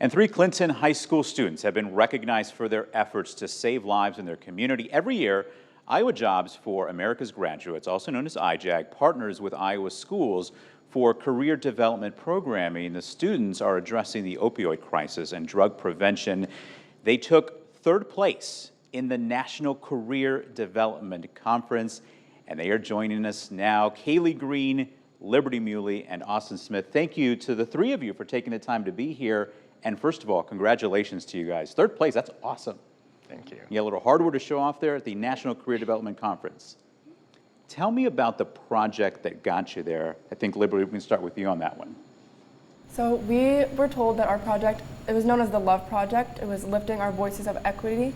And 3 Clinton High School students have been recognized for their efforts to save lives in their community. Every year, Iowa Jobs for America's Graduates, also known as IJAG, partners with Iowa schools for career development programming. The students are addressing the opioid crisis and drug prevention. They took 3rd place in the National Career Development Conference, and they are joining us now. Kaylee Green, Liberty Muley, and Austin Smith. Thank you to the 3 of you for taking the time to be here. And first of all, congratulations to you guys. 3rd place, that's awesome. Thank you. You got a little hardware to show off there at the National Career Development Conference. Tell me about the project that got you there. I think, Liberty, we can start with you on that one. So we were told that our project, it was known as the Love Project. It was lifting our voices of equity.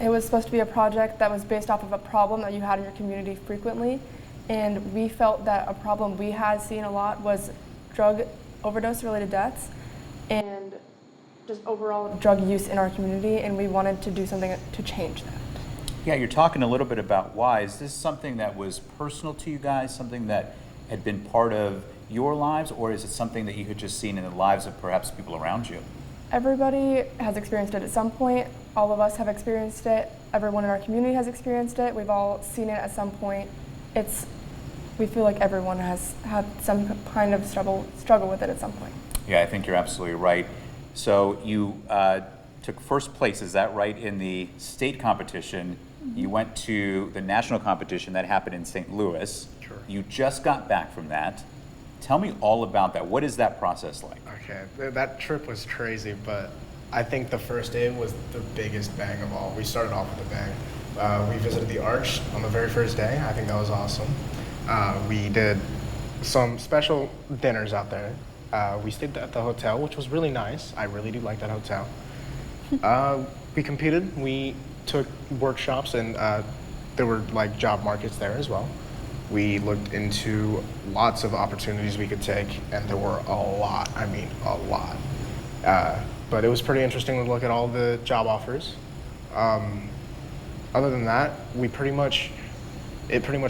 It was supposed to be a project that was based off of a problem that you had in your community frequently. And we felt that a problem we had seen a lot was drug overdose related deaths and just overall drug use in our community, and we wanted to do something to change that. Yeah, you're talking a little bit about why. Is this something that was personal to you guys, something that had been part of your lives, or is it something that you had just seen in the lives of perhaps people around you? Everybody has experienced it at some point. All of us have experienced it. Everyone in our community has experienced it. We've all seen it at some point. We feel like everyone has had some kind of struggle with it at some point. Yeah, I think you're absolutely right. So you took 1st place, is that right, in the state competition? Mm-hmm. You went to the national competition that happened in St. Louis. Sure. You just got back from that. Tell me all about that. What is that process like? Okay, that trip was crazy, but I think the first day was the biggest bang of all. We started off with a bang. We visited the Arch on the very first day. I think that was awesome. We did some special dinners out there. We stayed at the hotel, which was really nice. I really do like that hotel. We competed. We took workshops, and there were like job markets there as well. We looked into lots of opportunities we could take, and there were a lot. I mean, a lot. But it was pretty interesting to look at all the job offers. Other than that, it pretty much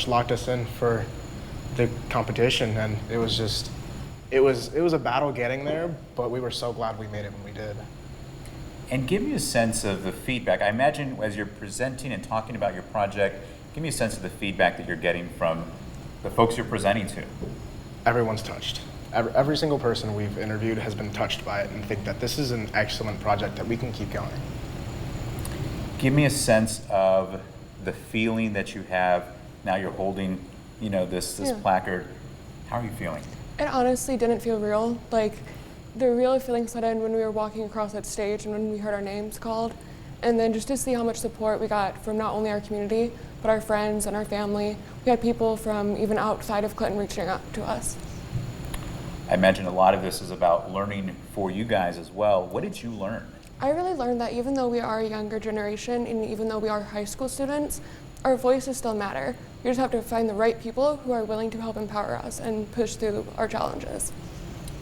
locked us in for the competition, and it was a battle getting there, but we were so glad we made it when we did. And give me a sense of the feedback. I imagine as you're presenting and talking about your project, give me a sense of the feedback that you're getting from the folks you're presenting to. Everyone's touched. Every single person we've interviewed has been touched by it and think that this is an excellent project that we can keep going. Give me a sense of the feeling that you have now. You're holding, this placard. How are you feeling? It honestly didn't feel real. Like, the real feeling set in when we were walking across that stage and when we heard our names called. And then just to see how much support we got from not only our community, but our friends and our family. We had people from even outside of Clinton reaching out to us. I imagine a lot of this is about learning for you guys as well. What did you learn? I really learned that even though we are a younger generation and even though we are high school students, our voices still matter. You just have to find the right people who are willing to help empower us and push through our challenges.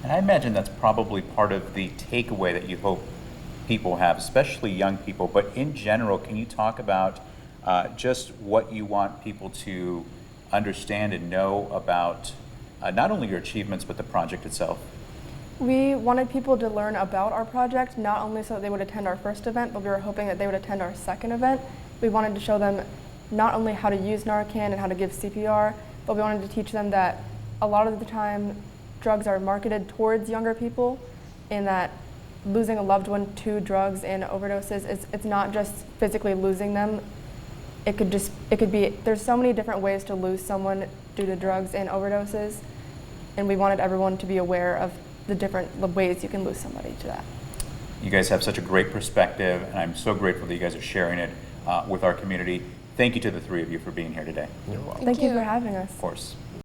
And I imagine that's probably part of the takeaway that you hope people have, especially young people. But in general, can you talk about just what you want people to understand and know about not only your achievements, but the project itself? We wanted people to learn about our project, not only so that they would attend our first event, but we were hoping that they would attend our second event. We wanted to show them not only how to use Narcan and how to give CPR, but we wanted to teach them that a lot of the time drugs are marketed towards younger people, and that losing a loved one to drugs and overdoses, it's not just physically losing them. It could be, there's so many different ways to lose someone due to drugs and overdoses, and we wanted everyone to be aware of the different ways you can lose somebody to that. You guys have such a great perspective, and I'm so grateful that you guys are sharing it with our community. Thank you to the 3 of you for being here today. You're welcome. Thank you for having us. Of course.